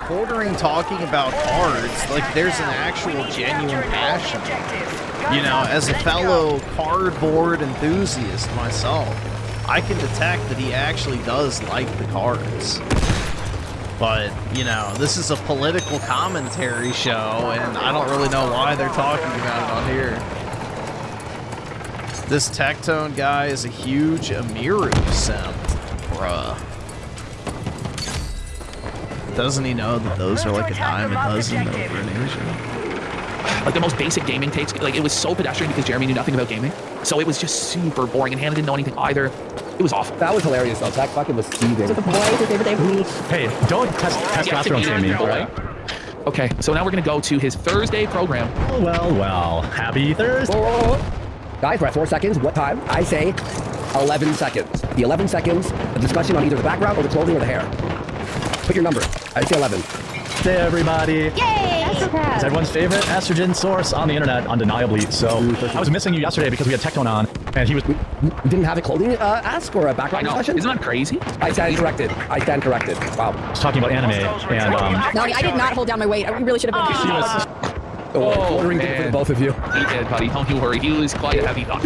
bordering talking about cards, like there's an actual genuine passion. You know, as a fellow cardboard enthusiast myself, I can detect that he actually does like the cards. But, you know, this is a political commentary show, and I don't really know why they're talking about it on here. This Tectone guy is a huge Amiru simp. Bruh. Doesn't he know that those are like a dime a dozen over in Asia? Like the most basic gaming takes, like it was so pedestrian because Jeremy knew nothing about gaming. So it was just super boring, and Hannah didn't know anything either. It was awful. That was hilarious though. Tech fucking was seething. So the boy, your favorite day of the week. Hey, don't test testosterone shame me, alright? Okay, so now we're gonna go to his Thursday program. Oh, well. Happy Thursday. Guys, we're at 4 seconds. What time? I say 11 seconds. The 11 seconds, a discussion on either the background or the clothing or the hair. Put your number. I say 11. Hey, everybody. Yay! It's everyone's favorite estrogen source on the internet, undeniably. So, I was missing you yesterday because we had Tectone on, and he was... We didn't have a clothing ask or a background discussion? Isn't that crazy? I stand corrected. Wow. I was talking about anime, and No, I did not hold down my weight. I really should have been. she was... Ordering dinner for the both of you. He did, buddy. Don't you worry. He was quite a heavy thought.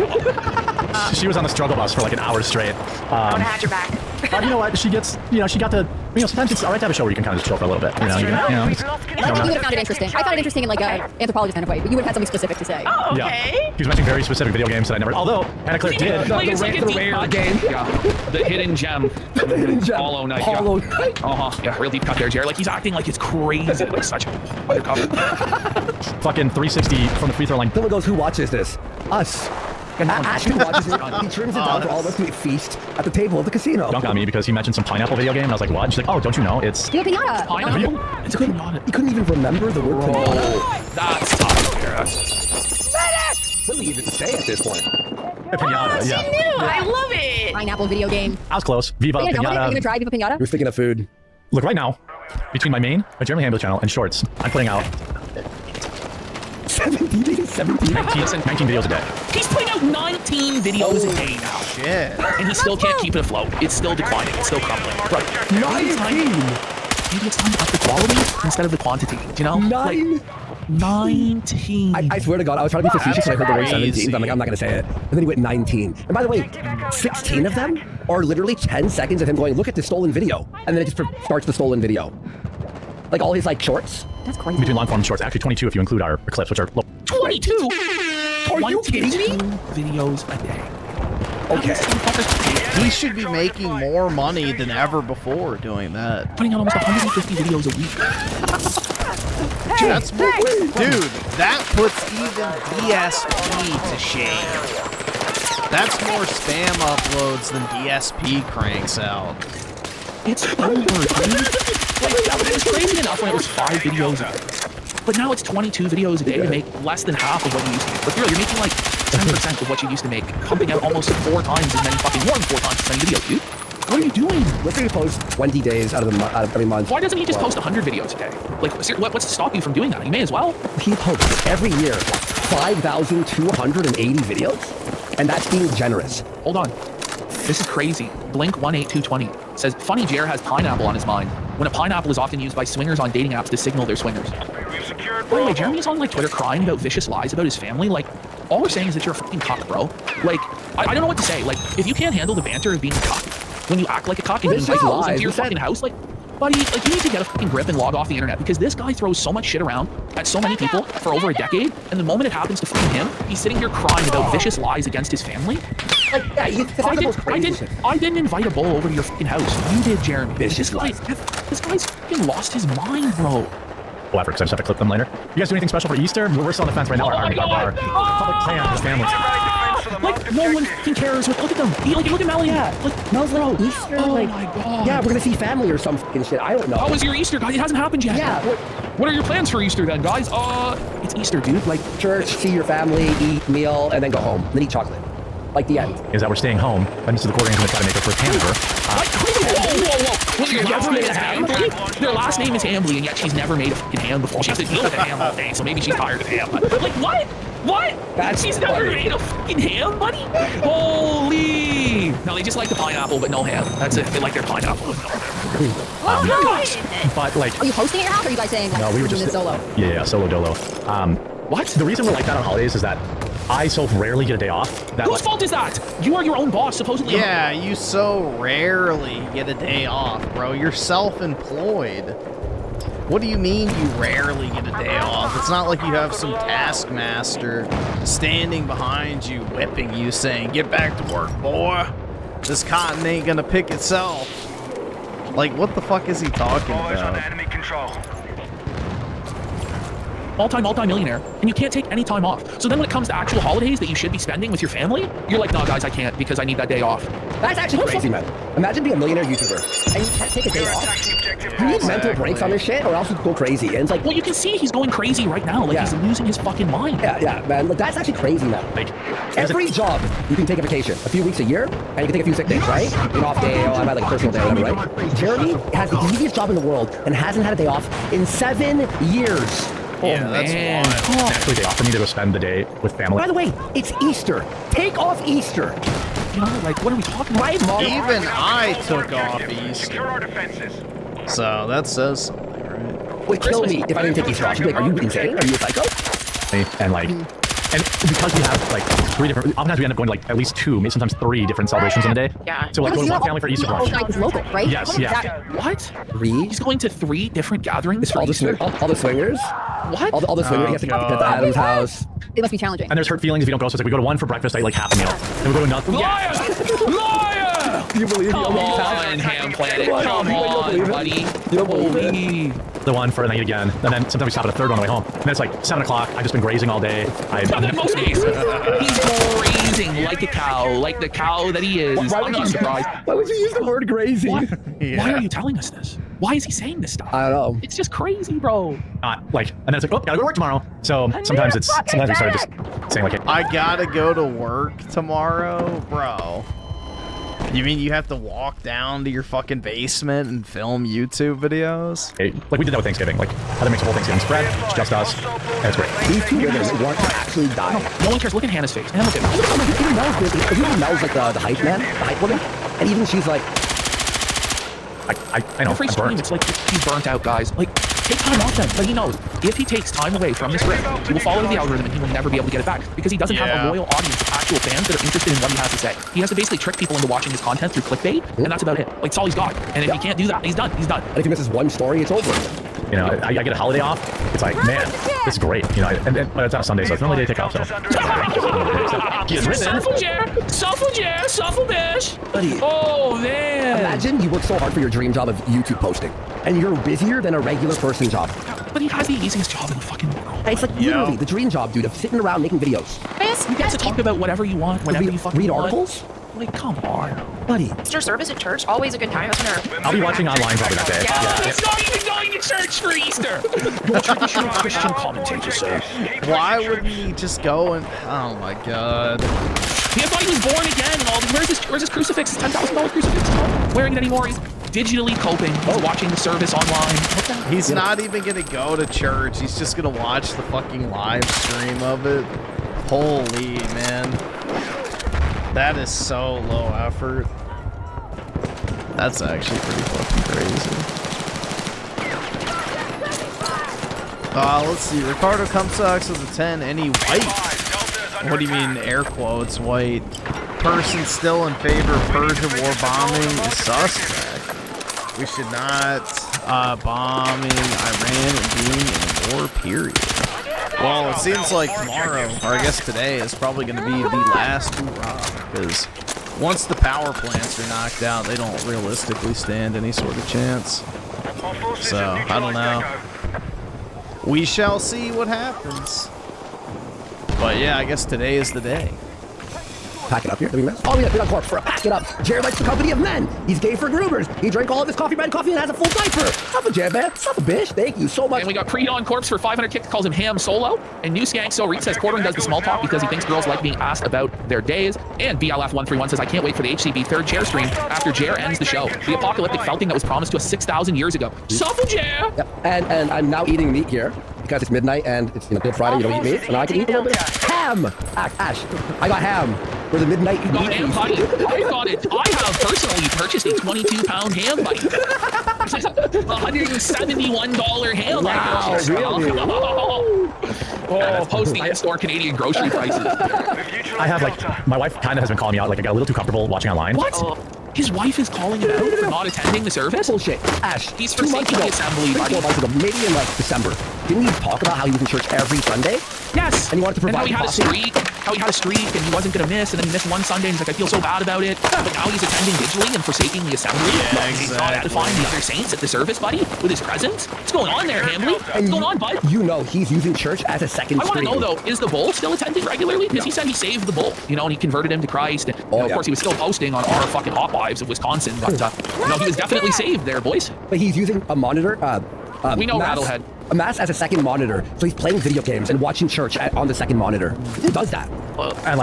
She was on the struggle bus for like an hour straight. I want to have your back. But you know what? She gets, she got to, sometimes it's alright to have a show where you can kind of just chill for a little bit. I think you would have found it interesting. I found it interesting in like a anthropologist kind of way, but you would have had something specific to say. Oh, okay. Yeah. He was mentioning very specific video games that I never, although Hannah Claire did. It's like a rare game. Yeah. The hidden gem. Hollow Knight. Hollow Knight. Yeah, real deep cut there, Jared. Like he's acting like it's crazy, like such undercover. Fucking 360 from the free throw line. Someone goes, who watches this? Us. Ashton watches it. He trims it down for all of us to feast at the table of the casino. Dunk on me because he mentioned some pineapple video game, and I was like, what? She's like, oh, don't you know? It's... You have pinata. Pineapple? It's a pinata. He couldn't even remember the word pinata. That's tough, Jared. What did he even say at this point? Pinata, yeah. I love it. Pineapple video game. I was close. Viva Are you Pinata. gonna try Viva Pinata? You're thinking of food. Look, right now, between my main, my Jeremy Hamble channel, and shorts, I'm putting out 17 videos a day. He's putting out 19 videos a day now. Shit. And he still can't keep it afloat. It's still declining. It's still crumbling. Right. 19! Maybe it's time to up the quality instead of the quantity. Do you know? 19. I swear to God, I was trying to be facetious when I heard the word 17, but I'm like, I'm not going to say it. And then he went 19. And by the way, 16 of them are literally 10 seconds of him going, look at this stolen video. And then it just starts the stolen video. Like all his shorts. That's crazy. Between long form and shorts, actually 22 if you include our clips, which are... 22? Are you kidding me? Videos a day. Okay. He should be making more money than ever before doing that. Putting out almost 150 videos a week. That's more, dude, that puts even DSP to shame. That's more spam uploads than DSP cranks out. It's over, dude. Like, it was crazy enough when it was 5 videos a day. But now it's 22 videos a day to make less than half of what you used to make. Like, you're making like 10% of what you used to make, pumping out almost 4 times as many, fucking more than 4 times as many videos, dude. What are you doing? Let's say you post 20 days out of every month. Why doesn't he just post 100 videos a day? Like, what's to stop you from doing that? You may as well. He posts every year 5,280 videos, and that's being generous. Hold on. This is crazy. Blink18220 says, funny Jer has pineapple on his mind, when a pineapple is often used by swingers on dating apps to signal they're swingers. By the way, Jeremy's on Twitter crying about vicious lies about his family. Like, all we're saying is that you're a fucking cock, bro. Like, I don't know what to say. Like, if you can't handle the banter of being a cock, when you act like a cock and you invite hoes into your fucking house, like, buddy, like, you need to get a fucking grip and log off the internet, because this guy throws so much shit around at so many people for over a decade, and the moment it happens to fucking him, he's sitting here crying about vicious lies against his family. Like, yeah, I didn't invite a bowl over to your fucking house. You did, Jeremy. Vicious lies. This guy's fucking lost his mind, bro. Whatever, because I just have to clip them later. You guys do anything special for Easter? We're still on the fence right now. Our public plan for family. Like, no one fucking cares. Look at them. Look at Maliat. Like, bro, Easter? Oh like, my God. Yeah, we're gonna see family or some fucking shit. I don't know. How was your Easter, guys? It hasn't happened yet. Yeah. What are your plans for Easter then, guys? It's Easter, dude. Like, church, see your family, eat meal, and then go home. Then eat chocolate. Like the end. Is that we're staying home. And Mrs. the Coordinator is going to try to make her first hamburger. whoa. Well, your last name is Hambly? Their last name is Hambly, and yet she's never made a fucking ham before. She has to deal with a ham all day, so maybe she's tired of ham. Like, what? What? She's never made a fucking ham, buddy? Holy! No, they just like the pineapple, but no ham. That's it. They like their pineapple. Oh, gosh. But like, Are you hosting at your house, or are you guys saying like, no, we were doing just it solo? Yeah, solo dolo. What? The reason we're like that on holidays is that I so rarely get a day off. That Whose like, fault is that? You are your own boss, supposedly. Yeah, you so rarely get a day off, bro. You're self-employed. What do you mean you rarely get a day off? It's not like you have some taskmaster standing behind you, whipping you, saying, "Get back to work, boy. This cotton ain't gonna pick itself." Like, what the fuck is he talking about? Enemy control. Multi-millionaire, and you can't take any time off. So then when it comes to actual holidays that you should be spending with your family, you're like, no, guys, I can't because I need that day off. That's actually crazy, man. Imagine being a millionaire YouTuber and you can't take a day off. You need mental breaks on this shit or else you go crazy. And it's like, Well, you can see he's going crazy right now. Like, he's losing his fucking mind. yeah, man. Like, that's actually crazy, man. like Every job, you can take a vacation, a few weeks a year, and you can take a few sick days, right? An off day, or I've had like a personal day, whatever, right? Jeremy has the easiest job in the world and hasn't had a day off in 7 years. Yeah, that's man. wild. actually day off for me to go spend the day with family. By the way, it's Easter. Take off Easter. You know, like, what are we talking about? Even I took off Secure Easter, our defenses. so that says something, right? Would kill me if I didn't take Easter off. She'd be like, are you insane? Are you a psycho? And like, and because we have like 3 different, oftentimes we end up going to like at least 2, maybe sometimes 3 different celebrations in a day. Yeah. So like Because going to you're one family for Easter brunch. Like, it's local, right? Yes, yeah. What? 3? He's going to 3 different gatherings for All the, Easter? all the swingers. What? All the swingers. Oh, He has to go God. to Adam's house. It must be challenging. And there's hurt feelings if you don't go. So it's like we go to one for breakfast, I eat like half a meal. Then we go to another. Liar! Liar! Do you believe Come you on, Ham Planet. Come on, buddy. You don't believe it? Holy. The one for, and I eat again. And then sometimes we stop at a third on the way home. And then it's like 7 o'clock. I've just been grazing all day. Most days. He's grazing like a cow, like the cow that he is. I'm not surprised. Why would you use the word grazing? Why? Yeah. Why are you telling us this? Why is he saying this stuff? I don't know. It's just crazy, bro. Not like, and then it's like, oh, gotta go to work tomorrow. So sometimes we started just saying like, hey, I gotta go to work tomorrow, bro. You mean you have to walk down to your fucking basement and film YouTube videos? hey, like we did that with Thanksgiving. Like Heather makes a whole Thanksgiving spread. It's just us. And it's great. These 2 women want to actually die. No one cares. Look at Hannah's face. And look at me. Even Mel's like the hype man, the hype woman. And even she's like, I know. Every I'm stream, burnt. it's like he's burnt out, guys. Like, take time off then. But he knows if he takes time away from this rift, he will fall into the algorithm and he will never be able to get it back because he doesn't have Yeah. a loyal audience of actual fans that are interested in what he has to say. He has to basically trick people into watching his content through clickbait, and that's about it. Like, it's all he's got. And if he can't do that, he's done. He's done. and if he misses one story, it's over. You know, I get a holiday off. It's like, man, this is great. You know, but it's on Sunday, so it's the only day to take off. So he is written. Buddy, Oh, man. imagine you work so hard for your dream job of YouTube posting, and you're busier than a regular person job. But he has the easiest job in the fucking world. It's like literally the dream job, dude, of sitting around making videos. You get to talk about whatever you want, whenever you fucking Read want. articles? Like, come on. Buddy, Easter service at church, always a good time. I'll be watching online probably that day. Yeah. He's not even going to church for Easter. Your traditional Christian commentator, sir. Why would he just go and... Oh my god. He thought he was born again and all. Where's his crucifix? His $10,000 crucifix. He's not wearing it anymore. He's digitally coping. He's watching the service online. What the hell? He's not even gonna go to church. He's just gonna watch the fucking live stream of it. Holy man. That is so low effort. That's actually pretty fucking crazy. Let's see. Ricardo Cumsucks with a 10. Any white? What do you mean, air quotes, white? Person still in favor of Persia war bombing is suspect. We should not bombing Iran and being in a war, period. Well, it seems like tomorrow, or I guess today, is probably going to be the last hurrah, because once the power plants are knocked out, they don't realistically stand any sort of chance. So, I don't know. We shall see what happens. But yeah, I guess today is the day. Pack it up here. Did we miss? Oh, we got corpse for a pack it up. Jared likes the company of men. He's gay for groomers. He drank all of his coffee, red coffee, and has a full diaper. Stop it, Jared, man. Stop it, bitch. Thank you so much. And we got Pre-Dawn Corpse for 500 kicks, calls him Ham Solo. And New Skank So Reed says Quartering does the small talk because he thinks girls like being asked about their days. And BLF131 says, I can't wait for the HCB third chair stream after Jer ends the show. The apocalyptic felting that was promised to us 6,000 years ago. Suffer Jer! Yep. And I'm now eating meat here because it's midnight and it's Good Friday. You don't eat meat, and I can eat a little bit of ham. Ash, I got ham for the midnight. You got ham, buddy. I got it. I have personally purchased a 22-pound ham, buddy. $171 ham. Wow, really? Oh, post the in-store Canadian grocery prices. I have my wife kind of has been calling me out. Like I got a little too comfortable watching online. What? His wife is calling him out for not attending the service? Bullshit. Ash, He's 2 months forsaking ago, the assembly, 3, buddy. 4 months ago, maybe in December. Didn't we talk about how he was in church every Sunday? Yes. And he wanted to provide how he had coffee? how he had a streak and he wasn't going to miss, and then he missed one Sunday and he's like, I feel so bad about it. But now he's attending digitally and forsaking the assembly. Yeah, He's not exactly. edifying the other saints at the service, buddy, with his presence. What's going on there, Hambly? What's And going on, bud? You know he's using church as a second I want to stream. know, though, is the bull still attending regularly? Because he said he saved the bull, and he converted him to Christ. And, Oh, of yeah. course, he was still posting on our fucking Hot Wives of Wisconsin, but, he was definitely saved there, boys. But he's using a monitor. We know Mass- Rattlehead. A Mass as a second monitor, so he's playing video games and watching church on the second monitor. Who does that? And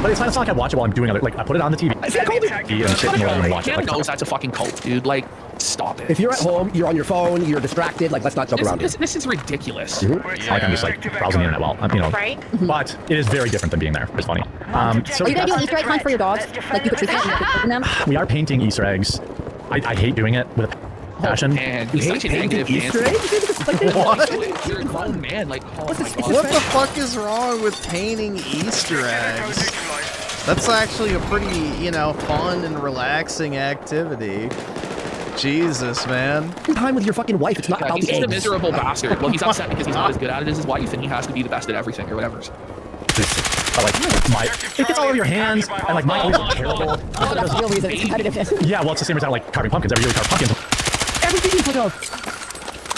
but it's not like I watch it while I'm doing other. Like I put it on the TV. I see, I told you. And sit and watch it. Hannah Like, knows that's a fucking cult, dude. Like, stop it. If you're at home, you're on your phone, you're distracted. Let's not joke around here. This is ridiculous. like I'm just browsing the internet while Right? But it is very different than being there. It's funny. So Are you gonna do an Easter egg hunt for your dogs? Like you could treat them and open them? we are painting Easter eggs. I hate doing it with a passion. And he's You such a hate negative painting Easter eggs? What? You're a grown man. Like, oh my god. What the fuck is wrong with painting Easter eggs? That's actually a pretty, fun and relaxing activity. Jesus, man. Spend time with your fucking wife. It's not Yeah, about he's the just a eggs. miserable bastard. Well, he's upset because he's not as good at it as his wife, and he has to be the best at everything or whatever. But it gets all over your hands, and mine always look terrible. Oh, that's the real reason. It's competitiveness. Yeah, well, it's the same reason I like carving pumpkins. Every year we carve pumpkins. Everything is like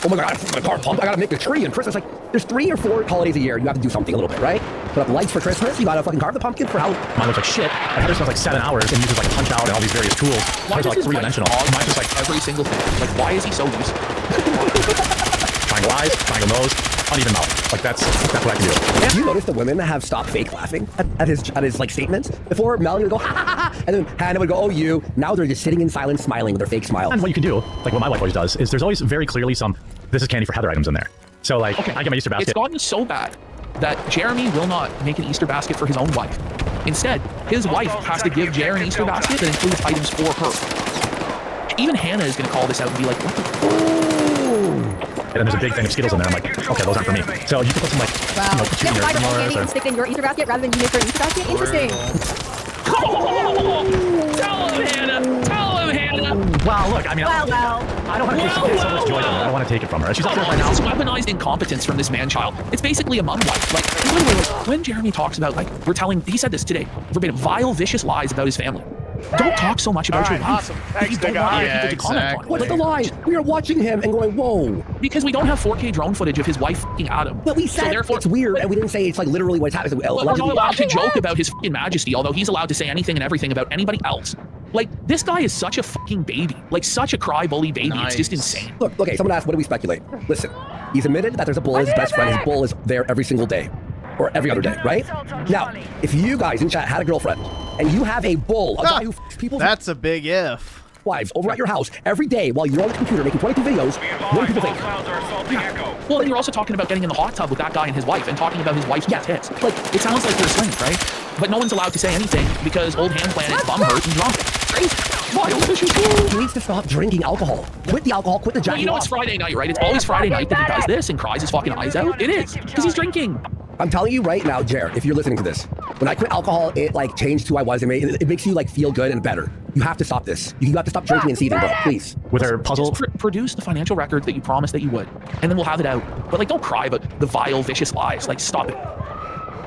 oh my god, I'm gonna carve pumpkin. I gotta make the tree and Christmas. There's 3 or 4 holidays a year. You have to do something a little bit, right? Put up lights for Christmas. You gotta fucking carve the pumpkin for how? Mine looks like shit. And Heather spends 7 hours and uses Punch Out and all these various tools. Mine's does his wife 3-dimensional. augment Mine's just every single thing. Like, why is he so used? triangle eyes, triangle nose, uneven mouth. That's what I can do. Do you notice the women have stopped fake laughing at his statements? Before Melanie would go ha ha ha, ha, and then Hannah would go oh you. Now they're just sitting in silence, smiling with their fake smile. And what you can do, what my wife always does, is there's always very clearly some this is candy for Heather items in there. So I get my Easter basket. It's gotten so bad that Jeremy will not make an Easter basket for his own wife. Instead, his wife has to give Jer an Easter basket that includes items for her. Even Hannah is going to call this out and be like, what the And then there's a big thing of Skittles in there. I'm like, okay, those aren't for me. So you can put some Wow. petite You have to buy your own candy or and stick it in your Easter basket rather than you make her an Easter basket? Interesting. Tell him, Hannah! Tell him, Hannah! Wow, look, I mean, I don't want to take so much joy from her. I don't want to take it from her. She's out there right now. This is weaponized incompetence from this man-child. It's basically a mum wife. Like, when Jeremy talks about, he said this today, verbatim, vile, vicious lies about his family. Don't talk so much about your wife. awesome. Thanks, if you don't big want guy. other Yeah, people to comment on it. exactly. What's the lie? We are watching him and going whoa. Because we don't have 4K drone footage of his wife f***ing Adam. But we So said therefore, it's weird, and we didn't say it's literally what's happening. We're not Allegedly. allowed to joke about his f***ing majesty, although he's allowed to say anything and everything about anybody else. This guy is such a fucking baby. Such a cry bully baby. Nice. It's just insane. Look, okay, someone asked, what do we speculate? Listen, he's admitted that there's a bull as his best friend. His bull is there every single day. Or every other day, right? Now, if you guys in chat had a girlfriend, and you have a bull, a guy who f***s people's That's a big if. wives over at your house every day while you're on the computer making 22 videos, what do people think? Well, and you're also talking about getting in the hot tub with that guy and his wife and talking about his wife's tits. It sounds like they're swinging, right? But no one's allowed to say anything because old hand planet bum hurt and drunk. It's crazy. Wild vicious fool. He needs to stop drinking alcohol. Quit the alcohol, quit the Well, jacking you know off. it's Friday night, right? It's always Friday night that he does this and cries his fucking eyes out. It is, because he's drinking. I'm telling you right now, Jared, if you're listening to this, when I quit alcohol, it changed who I was. It makes you feel good and better. You have to stop this. You have to stop drinking and seething, bro. Please. With her puzzle. Just produce the financial record that you promised that you would, and then we'll have it out. But don't cry about the vile, vicious lies. Stop it.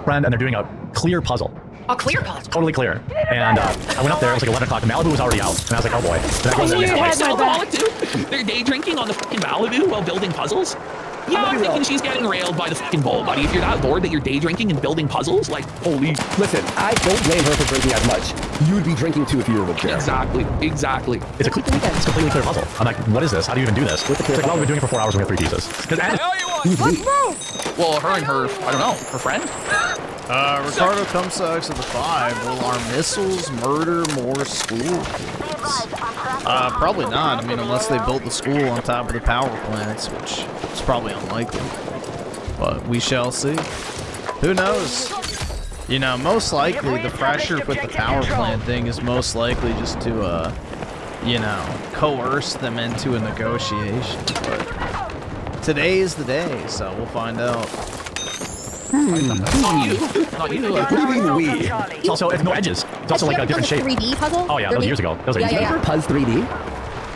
Friend, and they're doing a clear puzzle. A clear puzzle. Totally clear. And I went up there, it was 11 o'clock, and Malibu was already out. And I was like, oh boy. And I Oh, goes, you're alcoholic too? They're day drinking on the fucking Malibu while building puzzles? Yeah, gonna I'm be real. thinking she's getting railed by the fucking bowl, buddy. If you're that bored that you're day drinking and building puzzles, like, holy. Listen, I don't blame her for drinking as much. You would be drinking too if you were with Jared. Exactly. It's a completely clear puzzle. I'm like, what is this? How do you even do this? It's like, well, we've been doing it for 4 hours and we have 3 pieces. Well, her and her, I don't know, her friend? Ricardo Cumsucks at the 5. Will our missiles murder more school kids? Probably not. I mean, unless they built the school on top of the power plants, which is probably unlikely. But we shall see. Who knows? You know, most likely the pressure with the power plant thing is most likely just to, you know, coerce them into a negotiation. But today is the day, so we'll find out. Not you. What do you mean we? It's also, it's no edges. It's also like a different shape. 3D puzzle? Oh yeah, that was years ago. That was Yeah, ages ago. Remember Puzz 3D?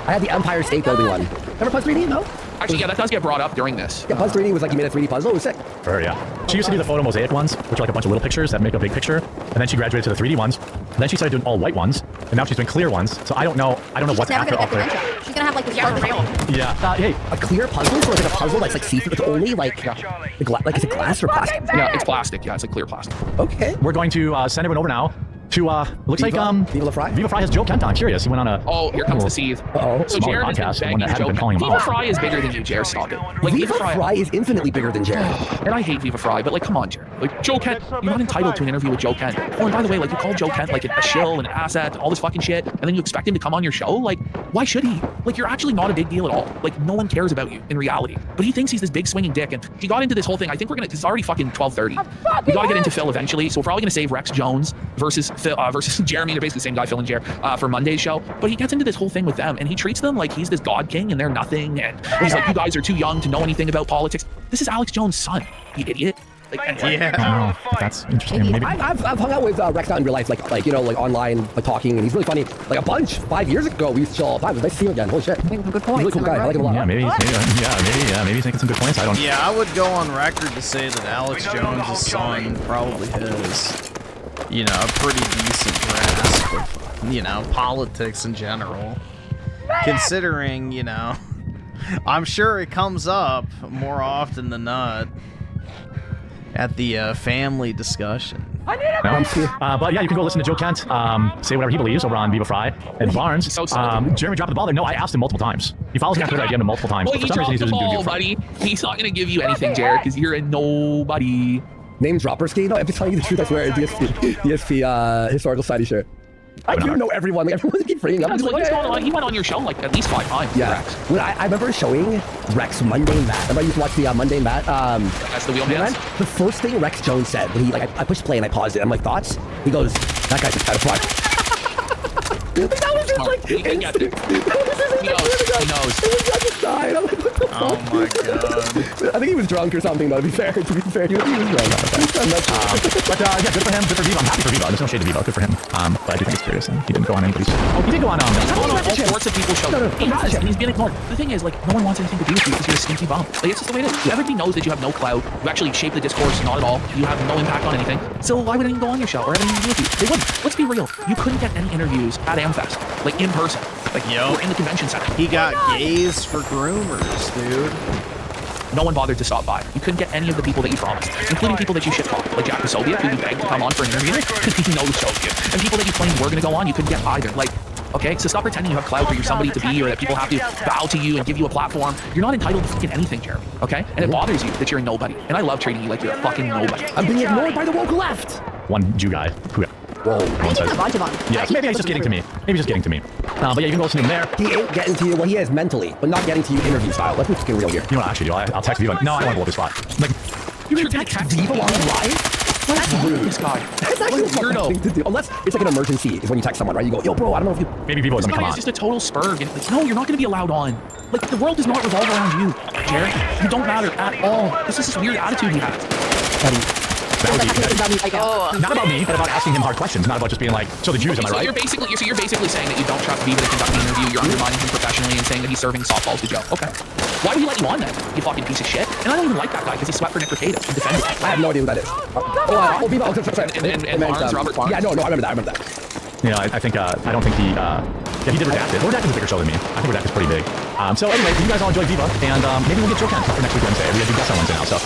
I had the Empire State Building one. Remember Puzz 3D? No? Actually, yeah, that does get brought up during this. Yeah, Puzz 3D was like you made a 3D puzzle. It was sick. For her, yeah. She used to do the photo mosaic ones, which are like a bunch of little pictures that make a big picture. And then she graduated to the 3D ones. And then she started doing all white ones. And now she's doing clear ones. So I don't know what's Never after gonna all get clear. dementia. She's gonna have like this Yeah, part real. Yeah. Hey, A clear puzzle? So it's like a puzzle that's like see-through. It's only like, like is it glass or plastic? Yeah, it's plastic. Yeah, it's like clear plastic. Okay. we're going to send everyone over now to, looks like, Viva La Fry? Viva Fry has Joe Kent on. Curious. He went on a... Oh, here comes the seethe. Uh-oh. So Smaller Jared podcast, has been one begging that hadn't been Joe calling him Viva out. Fry is bigger than you, Jared. Stop it. Like, Viva Fry is infinitely bigger than Jared. And I hate Viva Fry, but like, come on, Jared. Like, Joe Kent, you're not entitled to an interview with Joe Kent. Oh, and by the way, like, you call Joe Kent like a shill, an asset, all this fucking shit, and then you expect him to come on your show? Like, why should he? Like, you're actually not a big deal at all. Like, no one cares about you in reality. But he thinks he's this big swinging dick, and he got into this whole thing. I think we're gonna, because it's already fucking 12:30. We gotta get into Phil eventually, so we're probably gonna save Rex Jones versus Phil, versus Jeremy. They're basically the same guy, Phil and Jer, for Monday's show. But he gets into this whole thing with them, and he treats them like he's this god king, and they're nothing. And he's like, you guys are too young to know anything about politics. This is Alex Jones' son, you idiot. Like, Yeah. I don't know. That's interesting. Maybe. I've hung out with Rex out in real life, like you know, like online, like talking, and he's really funny. Like a bunch. 5 years ago, we used to chill all the time. It was nice to see him again. Holy shit. Good He's a really points. cool guy. I like him a lot. Yeah, maybe he's making some good points. I don't. Yeah, I would go on record to say that Alex Jones' son probably has, you know, a pretty decent grasp of, you know, politics in general. Considering, you know, I'm sure it comes up more often than not at the family discussion. No? But yeah, you can go listen to Joe Kent say whatever he believes over on Viva Fry and Barnes. So salty. Jeremy dropped the ball there. No, I asked him multiple times. He follows me on Twitter. I DM him multiple times. well, But he for some reason, dropped he the doesn't do ball, Viva Fry. buddy. He's not gonna give you anything, Jared, because you're a nobody. Name dropper ski? No, I'm just telling you the truth. I swear. DSP Historical Society shirt. I do know everyone. Like everyone keep bringing up. I'm just Like, like, he's going on- he went on your show like at least 5 times. yeah. Rex. When I remember showing Rex Mundane Matt. Remember I used to watch the Mundane Matt. That's the wheelman. The first thing Rex Jones said when he I pushed play and I paused it. I'm like, thoughts? He goes, that guy's a pedophile. That was just like, He can get it. He knows. I just died. I'm like, what the Oh fuck? my god. I think he was drunk or something, though, to be fair. He was drunk. I'm not sure. But yeah, good for him. Good for Viva. I'm happy for Viva. There's no shade to Viva. Good for him. But I do think it's curious. And he didn't go on anybody's. Oh, he did go on. He's going on all sorts of people's shows. No, He has, and he's being ignored. The thing is, like, no one wants anything to do with you because you're a stinky bum. Like, it's just the way it is. Everybody knows that you have no clout. You actually shape the discourse, not at all. You have no impact on anything. So why would anyone go on your show or have anything to do with you? They wouldn't. Let's be real. You couldn't get any interviews at AmFest, like in person, like or in the convention center. He got gays for groomers, dude. No one bothered to stop by. You couldn't get any of the people that you promised, including people that you shit talked, like Jack Soviet, who you begged to come on for an interview because he knows chose you, and people that you claimed were going to go on, you couldn't get either. Like, okay, so stop pretending you have clout or you're somebody to be or that people have to bow to you and give you a platform. You're not entitled to fucking anything, Jeremy, okay? And it bothers you that you're a nobody. And I love treating you like you're a fucking nobody. I'm being ignored by the woke left. One Jew guy. Who? Whoa. I think a bunch of them. Yeah, maybe he's just getting to me. Maybe he's just getting to me. But yeah, you can go listen to him there. He ain't getting to you. Well, he is mentally, but not getting to you interview style. Let's be fucking real here. You know what I actually do? I'll text Viva. No, I want to blow this spot. Like, You text Viva on live? That's rude. This guy. That's actually a What a fucking weirdo. thing to do. Unless it's like an emergency is when you text someone, right? You go, yo, bro, I don't know if you... maybe Viva This doesn't guy come is on. just a total spurg. And like, no, you're not going to be allowed on. Like, the world does not revolve around you, Jared. You don't matter at all. This is this weird attitude he has. That would be good. Oh. Not about me, but about asking him hard questions. Not about just being like, so the Jews, am I So right? you're basically saying that you don't trust Viva to conduct the interview. You're undermining him professionally and saying that he's serving softballs to Joe. Okay. Why would he let you on then? You fucking piece of shit. And I don't even like that guy because he swept for Nick Recato and defended him. I have no idea who that is. Viva. Oh, sorry. And Barnes, Robert Barnes. Yeah, no, I remember that. You know, I think I don't think he he did Redacted. Redacted's a bigger show than me. I think Redacted's pretty big. So anyway, you guys all enjoy Viva, and maybe we'll get Joe Kent for next week Wednesday. We have guests on Wednesday now, so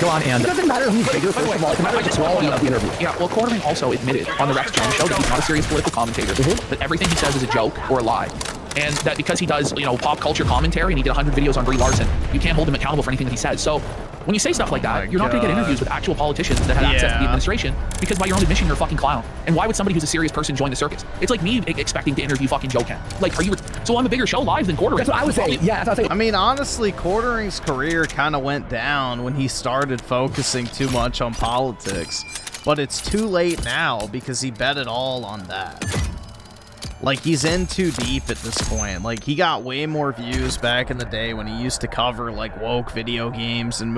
go on and. It doesn't matter who's bigger, first of all. It matters the quality of the interview. Yeah, well, Quartermain also admitted on the Rex Jones show that he's not a serious political commentator, that everything he says is a joke or a lie. And that because he does, you know, pop culture commentary and he did 100 videos on Brie Larson, you can't hold him accountable for anything that he says. So when you say stuff like that, you're not going to get interviews with actual politicians that have access to the administration, because by your own admission, you're a fucking clown. And why would somebody who's a serious person join the circus? It's like me expecting to interview fucking Joe Kent. Like, are you? So I'm a bigger show live than Quartering. That's what I was saying. Yeah, that's what I was saying. I mean, honestly, Quartering's career kind of went down when he started focusing too much on politics. But it's too late now because he bet it all on that. Like, he's in too deep at this point. Like, he got way more views back in the day when he used to cover, like, woke video games and